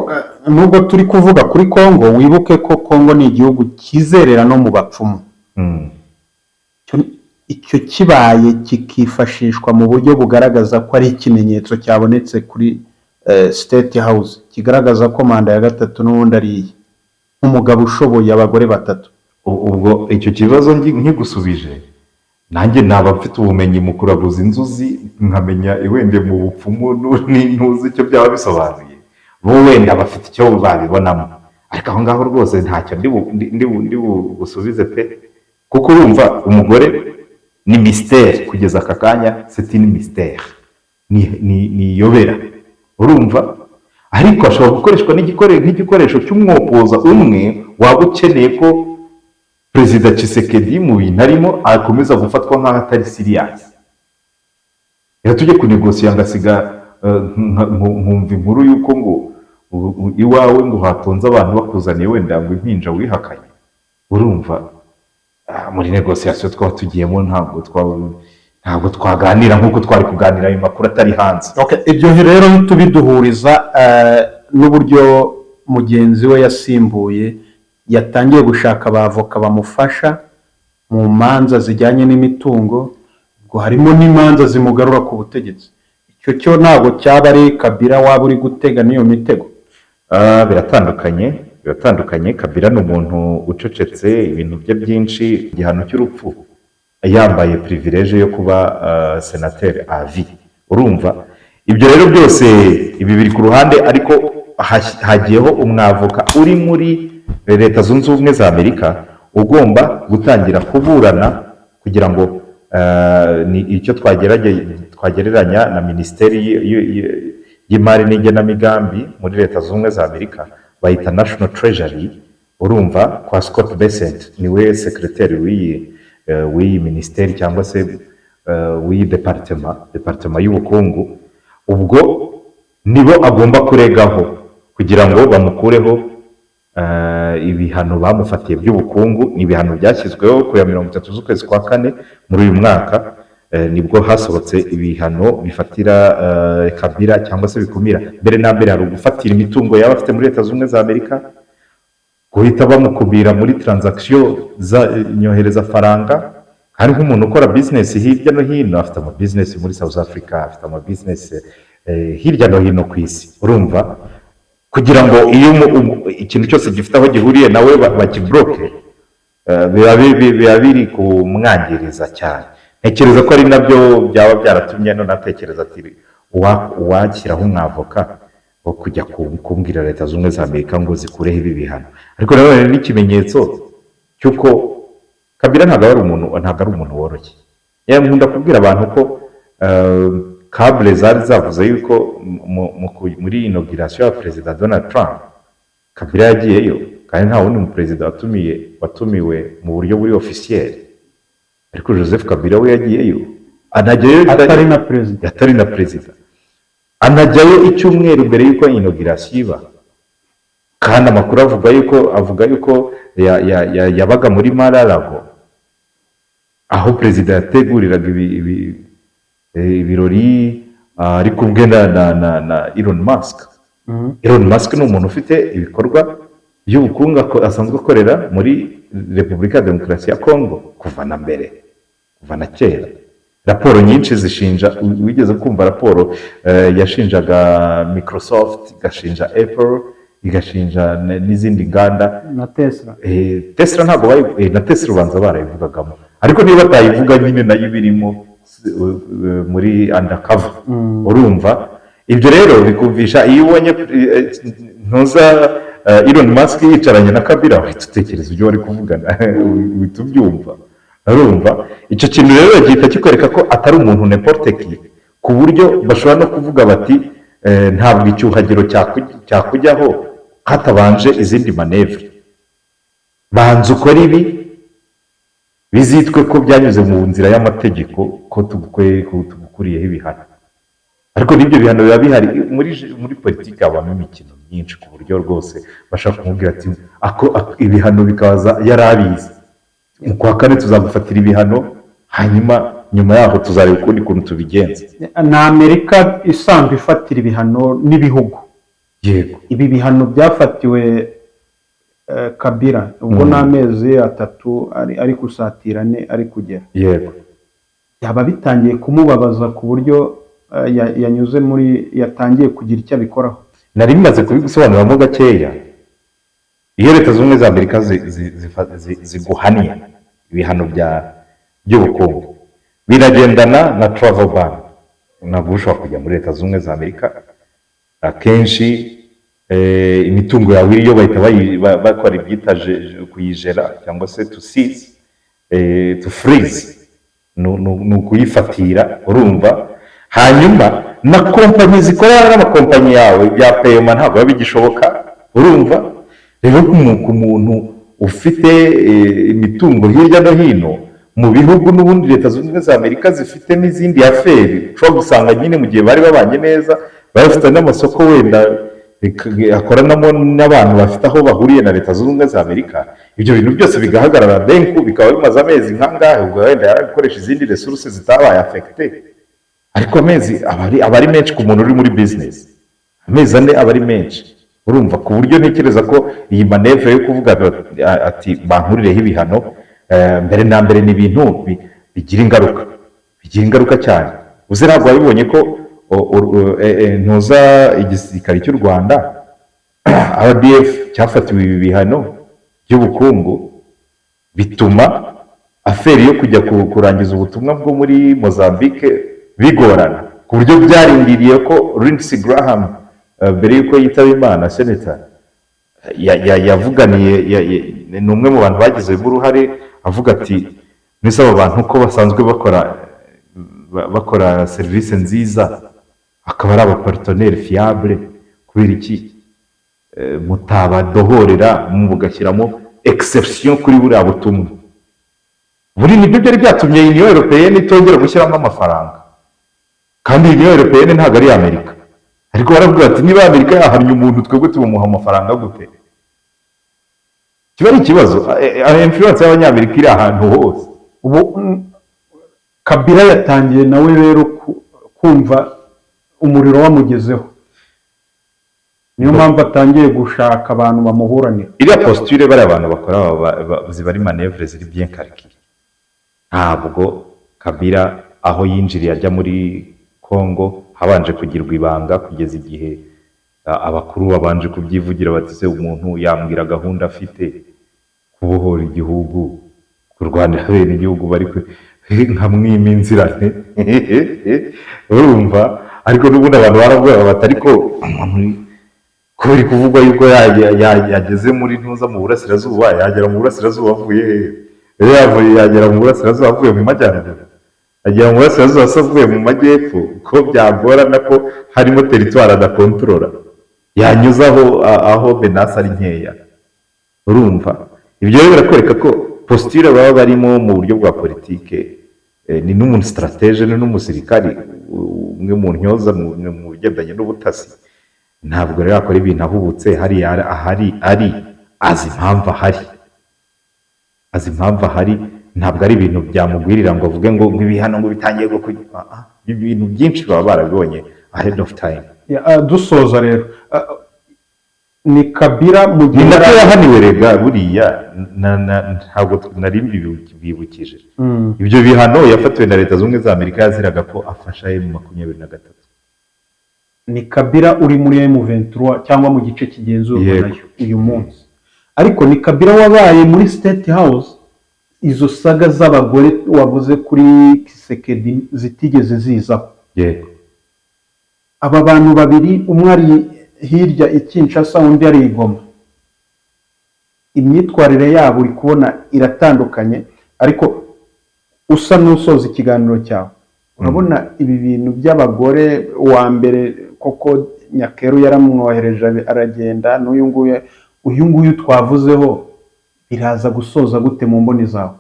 nubwo turi kuvuga kuri Congo wibuke ko Congo ni igihugu kizerera no mu bapfumu icyo kibaye kikifashishwa mu buryo bugaragaza ko ari ikimenyetso cyabonetse kuri State House kigaragaza ko manda ya gatatu n'ubundi ari nk'umugabo ushoboye abagore batatu ubwo icyo kibazo nkigusubije nanjye naba mfite ubumenyi mu kuraguza inzuzi nkamenya wende mu bupfumu n'intuzi icyo byaba bisobanuye bo wenda bafite icyo babibonamo ariko aho ngaho rwose ntacyo ndi busubize pe kuko urumva umugore ni mystère kugeza aka kanya c'est une mystère ni yobera urumva ariko ashobora gukoreshwa nk'igikoresho cy'umwopoza umwe waba ukeneye ko perezida Tshisekedi mu bintu arimo akomeza gufatwa nk'aho atari serious rero tujye kunegosiya ngasiga nkumva inkuru y'uko ngo iwawe ngo hatonze abantu bakuzaniye wenda ngo impinja wihakanye urumva muri negosiyasiyo twaba tugiyemo ntabwo twaganira nk'uko twari kuganira ayo makuru atari hanze ibyo rero tubiduhuriza n'uburyo mugenzi we yasimbuye yatangiye gushaka abavoka bamufasha mu manza zijyanye n'imitungo ngo harimo n'imanza zimugarura ku butegetsi icyo cyo ntabwo cyaba ari Kabila waba uri gutega n'iyo mitego biratandukanye biratandukanye. Kabila ni umuntu ucecetse, ibintu bye byinshi, igihano cy'urupfu, yambaye privilege yo kuba senateri avi, urumva. Ibyo rero byose ibi biri ku ruhande, ariko hagiyeho umwavoka uri muri leta zunze ubumwe za Amerika ugomba gutangira kuburana kugira ngo ni icyo twagereranya na minisiteri y'imari n'igenamigambi muri leta zunze ubumwe za Amerika bayita National Treasury, urumva, kwa Scott Bessent niwe sekreteri w'iyi minisiteri cyangwa se w'iyi departement y'ubukungu. Ubwo nibo agomba kuregaho kugira ngo bamukureho ibihano bamufatiye by'ubukungu. Ni ibihano byashyizweho ku ya 30 z'ukwezi kwa kane muri uyu mwaka, nibwo hasohotse ibihano bifatira Kabila cyangwa se bikumira. Mbere na mbere hari ugufatira imitungo yaba afite muri leta z'ubumwe za Amerika, guhita bamukubira muri transaction za nyohereza faranga. Hari nk'umuntu ukora business hirya no hino, afite ama business muri South Africa, afite ama business hirya no hino ku isi, urumva, kugira ngo iyo ikintu cyose gifite aho gihuriye nawe bakibroke, biba biri kumwangiriza cyane. Ntekereza ko ari nabyo byaba byaratumye no natekereza ati uwashyiraho umwavoka wo kujya kumbwira leta z'ubumwe za Amerika ngo zikureho ibi bihano. Ariko nanone n'ikimenyetso cy'uko Kabila ntabwo ari umuntu woroshye. Nkunda kubwira abantu ko kabule zari zavuze yuko muri inauguration ya Perezida Donald Trump Kabila yagiyeyo, kandi nta wundi muperezida watumiwe mu buryo buri officiel, ariko Joseph Kabila we yagiyeyo, anajyayo atari na perezida, anajyayo icyumweru mbere yuko inauguration iba. Kandi amakuru avuga yuko yabaga muri Mar-a-Lago, aho perezida yateguriraga ibirori ari kumwe na Elon Musk. Elon Musk ni umuntu ufite ibikorwa by'ubukungu asanzwe akorera muri Repubulika ya Demokarasi ya Congo kuva na kera. Raporo nyinshi zishinja, wigeze kumva raporo yashinjaga Microsoft, igashinja Apple, igashinja n'izindi nganda na Tesla. Tesla ntabwo na Tesla ubanza barayivugagamo, ariko niba batayivuga nyine nayo birimo muri undercover, urumva. Ibyo rero bikumvisha, iyo ubonye ntuza Elon Musk yicaranye na Kabila, uhita utekereza ibyo bari kuvugana, uhita ubyumva, urumva. Icyo kintu rero gihita kikwereka ko atari umuntu n'importe qui, ku buryo bashobora no kuvuga bati ntabwo icyuhagiro cyakujyaho hatabanje izindi manevre. Banza ukora ibi, bizitwe ko byanyuze mu nzira y'amategeko, ko tugukuriyeho ibihano. Ariko n'ibyo bihano biba bihari muri politiki, habamo imikino myinshi ku buryo rwose bashaka kumubwira ati ibihano bikaza yarabizi, mu kwa kane tuzagufatira ibihano, hanyuma nyuma yaho tuzareba ukundi kuntu tubigenza. Na Amerika isanzwe ifatira ibihano n'ibihugu. Yego, ibi bihano byafatiwe Kabila ubwo n'amezi 3 ari kusatira 4 ari kugera. Yego, yaba bitangiye kumubabaza ku buryo yanyuze yatangiye kugira icyo abikoraho. nari bimaze kubigusobanuramo gakeya. Iyo leta z'ubumwe za Amerika ziguhaniye ibihano by'ubukungu, biragendana na travel ban. Ntabwo ushobora kujya muri leta z'ubumwe za Amerika. Akenshi imitungo yawe iyo bahita bakora ibyita kuyijera cyangwa se to seize, to freeze, ni ukuyifatira, urumva. Hanyuma na kompanyi zikorana n'amakompanyi yawe bya payema ntabwo biba bigishoboka, urumva. Rero ku muntu ufite imitungo hirya no hino mu bihugu, n'ubundi leta zunze ubumwe za Amerika zifite n'izindi aferi, ushobora gusanga nyine mu gihe bari babanye neza, bafite n'amasoko wenda akoranamo n'abantu bafite aho bahuriye na leta zunze ubumwe za Amerika, ibyo bintu byose bigahagarara denku, bikaba bimaze amezi nk'angahe, ubwo wenda yarakoresha izindi resources zitabaye affecté. Ariko amezi aba ari menshi ku muntu uri muri business, amezi 4 aba ari menshi, urumva. Ku buryo ntekereza ko iyi manevre yo kuvuga ati bankurireho ibihano, mbere na mbere ni ibintu bigira ingaruka cyane. Uzi ntabwo wabibonye ko ntuza igisirikare cy'u Rwanda RDF cyafatiwe ibi bihano by'ubukungu bituma aferi yo kujya kurangiza ubutumwa bwo muri Mozambique bigorana ku buryo byarindiriye ko Lindsey Graham mbere y'uko yitaba Imana senator yavuganiye ni umwe mu bantu bagize uruhare avuga ati nisaba abantu ko basanzwe bakora serivisi nziza akaba ari abapartenere fiable kubera iki mutabadohorera mugashyiramo exception kuri buriya butumwa buri nibyo byari byatumye Union Européenne itongera gushyiramo amafaranga kandi Union Européenne ntabwo ari Amerika ariko baravuga ati niba Amerika yahamye umuntu twebwe tumuha amafaranga gute kiba ari ikibazo influence y'abanyamerika iri ahantu hose ubu Kabila yatangiye nawe rero kumva umuriro wamugezeho niyo mpamvu atangiye gushaka abantu bamuburanira iriya posture bari abantu bakora ziba ari manevre ziri bien calculé ntabwo Kabila aho yinjiriye ajya muri Congo habanje kugirwa ibanga kugeza igihe abakuru babanje kubyivugira bati se umuntu yambwira gahunda afite kubohora igihugu kurwanira bene igihugu bari nkamwima inzira urumva ariko n'ubundi abantu baravuga bati ariko kubera kuvugwa yuko yageze muri ntuza mu burasirazuba yagera mu burasirazuba avuye yagera mu burasirazuba avuye mu majyaruguru agera mu burasirazuba avuye mu majyepfo ko byagorana ko harimo teritwari adakontorora yanyuze aho benasi ari nkeya urumva ibyo rero birakwereka ko posture baba barimo mu buryo bwa politike ni n'umuntu stratege ni n'umusirikari umwe mu ntyoza mu bigendanye n'ubutasi ntabwo rero akora ibintu ahubutse ari azi impamvu ahari ntabwo ari ibintu byamugwirira ngo avuge ngo ibihano ngo bitangiye ibintu byinshi baba barabibonye ahead of time dusoza rero ni Kabila mu gihe ni nako yahaniwe rega buriya ntabwo nari bibukije ibyo bihano yafatiwe na Leta Zunze za Amerika yaziraga ko afasha M23 ni Kabila uri muri M23 cyangwa mu gice kigenzurwa nayo uyu munsi ariko ni Kabila wabaye muri State House izo saga z'abagore wavuze kuri Kisekedi zitigeze zizaho yego aba bantu babiri umwe ari hirya Kinshasa undi ari Goma imyitwarire yabo uri kubona iratandukanye ariko usa n'usoza ikiganiro cyawe urabona ibi bintu by'abagore wa mbere koko Nyakeru yaramwohereje aragenda n'uyu nguyu twavuzeho biraza gusoza gute mu mboni zawe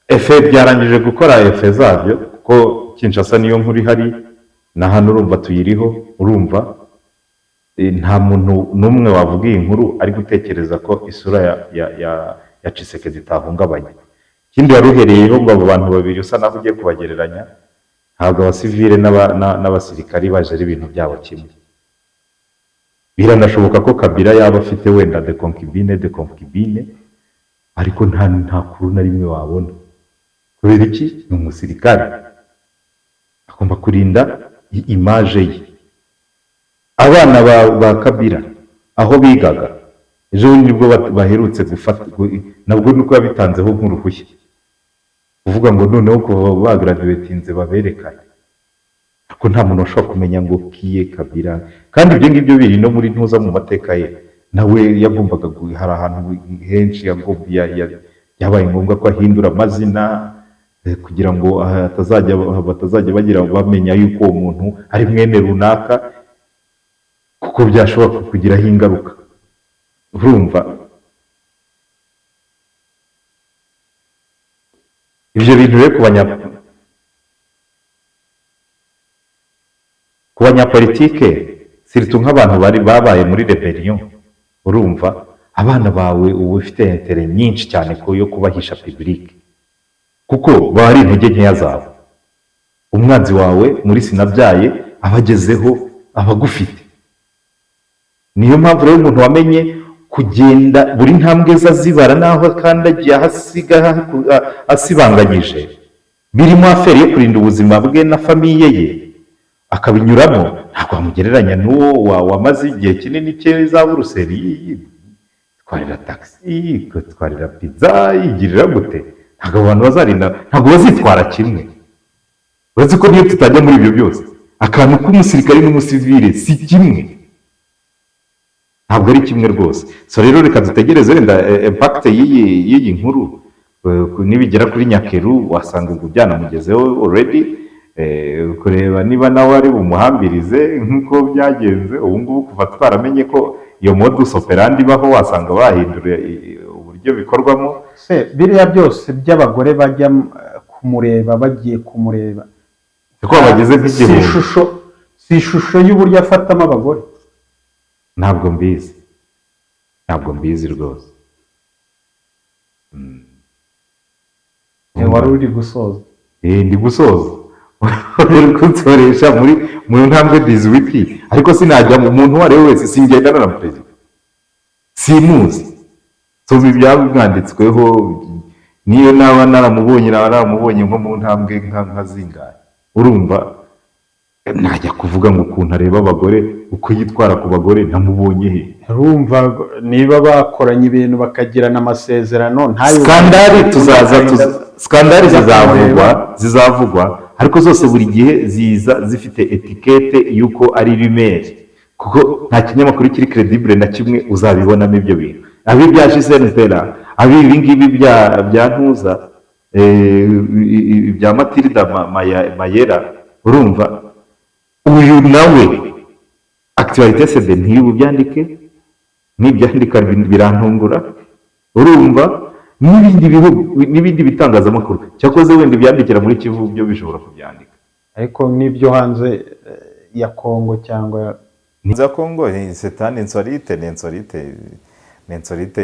efe byarangije gukora efe zabyo kuko Kinshasa niyo nkuru ihari na hano urumva tuyiriho urumva nta muntu n'umwe wavuga iyi nkuru ari gutekereza ko isura ya Tshisekedi itahungabanye ikindi waruhereyeho ngo abo bantu babiri usa naho ugiye kubagereranya ntabwo abasivile n'abasirikari baje ari ibintu byabo kimwe biranashoboka ko Kabila yaba afite wenda de concubine ariko nta kuru na rimwe wabona kubera iki ni umusirikare agomba kurinda image ye abana ba Kabila aho bigaga ejo nibwo baherutse gufata nabwo nuko yabitanzeho nk'uruhushya uvuga ngo noneho ko bagraduatinze baberekanye ko nta muntu ushobora kumenya ngo kiye Kabila kandi ibyo ngibyo biri no muri ntuza mu mateka ye nawe yagombaga hari ahantu henshi yabaye ngombwa ko ahindura amazina kugira ngo batazajya bagira bamenya yuko uwo muntu ari mwene runaka kuko byashobora kugiraho ingaruka urumva ibyo bintu rero ku banyapolitike siritu nk'abantu babaye muri rebellion urumva abana bawe uba ufite intere nyinshi cyane yo kubahisha public kuko baba ari intege nkeya zawe umwanzi wawe muri sinabyaye abagezeho abagufite niyo mpamvu rero umuntu wamenye kugenda buri ntambwe zibara naho kandagiye asibanganyije birimo aferi yo kurinda ubuzima bwe na famiye ye akabinyuramo ntabwo wamugereranya n'uwo wamaze igihe kinini cye za buruseli twarira taxi twarira pizza yigirira gute ntabwo abantu bazarinda ntabwo bazitwara kimwe uretse ko niyo tutajya muri ibyo byose akantu k'umusirikare n'umusivile si kimwe ntabwo ari kimwe rwose so rero reka dutegereze wenda impact y'iyi nkuru nibigera kuri Nyakeru wasanga ubwo byanamugezeho already kureba niba nawe ari bumuhambirize nk'uko byagenze ubu ngubu kuva twaramenye ko iyo modus operandi ibaho wasanga bahindura uburyo bikorwamo biriya byose by'abagore bajya kumureba bagiye kumureba ko bageze nk'igihumbi si ishusho y'uburyo afatamo abagore ntabwo mbizi rwose wari uri gusoza ndi gusoza uri kunsoresha mu ntambwe 18 ariko sinajya mu muntu uwo ari we wese singendana na perezida simuzi soza ibyamwanditsweho niyo naba naramubonye nko mu ntambwe nka zingahe urumva najya kuvuga ngo ukuntu areba abagore uko yitwara ku bagore namubonye he urumva niba bakoranye ibintu bakagirana amasezerano ntayo skandari zizavugwa ariko zose buri gihe ziza zifite etikete y'uko ari rumeri kuko nta kinyamakuru kiri credible na kimwe uzabibonamo ibyo bintu abi bya Gisele Mpera abi ibingibi bya Ntuza bya Matilda Mayera urumva uyu nawe actualité c'est de ntibubyandike nibyandika birantungura urumva n'ibindi bitangazamakuru cyakoze wenda ibyandikira muri Kivu byo bishobora kubyandika ariko n'ibyo hanze ya Kongo cyangwa za Kongo setani insolite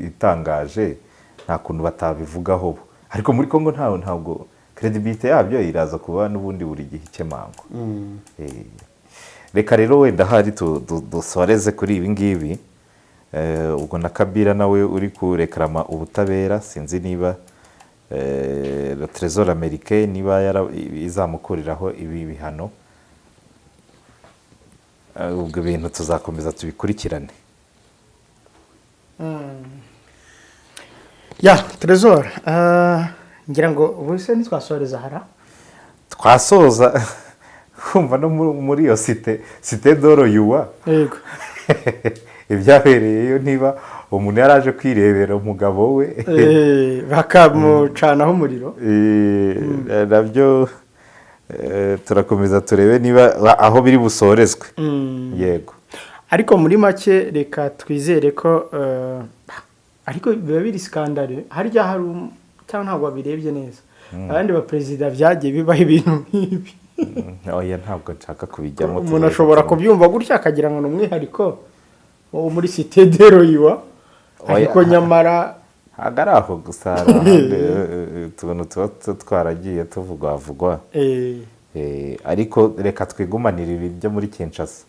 itangaje nta kuntu batabivugaho ariko muri Kongo ntabwo credibility yabyo iraza kuba n'ubundi buri gihe ikemango reka rero wenda hari dusoreze kuri ibi ngibi ubwo na Kabila nawe uri kurekrama ubutabera sinzi niba le trésor américain niba izamukuriraho ibi bihano ubwo bintu tuzakomeza tubikurikirane ya trésor ngira ngo ubu se ntitwasoreza hara twasoza kumva no muri iyo site doro yuwa yego ibyabereyeyo niba umuntu yaraje kwirebera umugabo we bakamucanaho umuriro nabyo turakomeza turebe niba aho biri busorezwe yego ariko muri make reka twizere ko ariko biba biri skandale harya hari cyangwa ntabwo babirebye neza abandi ba perezida byagiye bibaho ibintu nk'ibi oya ntabwo nshaka kubijyamo umuntu ashobora kubyumva gutya akagira ngo ni umwihariko wo muri site de royiwa ariko nyamara ntabwo ari aho gusa utuntu tuba twaragiye tuvugwavugwa ariko reka twigumanire ibyo muri Kinshasa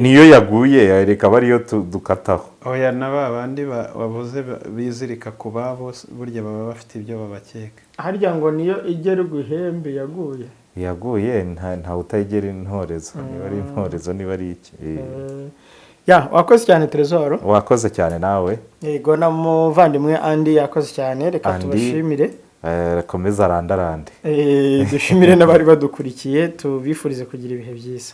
niyo yaguye reka aba ariyo dukataho oya na ba bandi bavuze bizirika ku babo burya baba bafite ibyo babakeka harya ngo niyo igera guhembe yaguye nta utayigera intorezo niba ari intorezo niba ari iki ya wakoze cyane Trésor wakoze cyane nawe yego na muvandimwe Andi yakoze cyane reka tubashimire komeza randarande dushimire n'abari badukurikiye tubifurize kugira ibihe byiza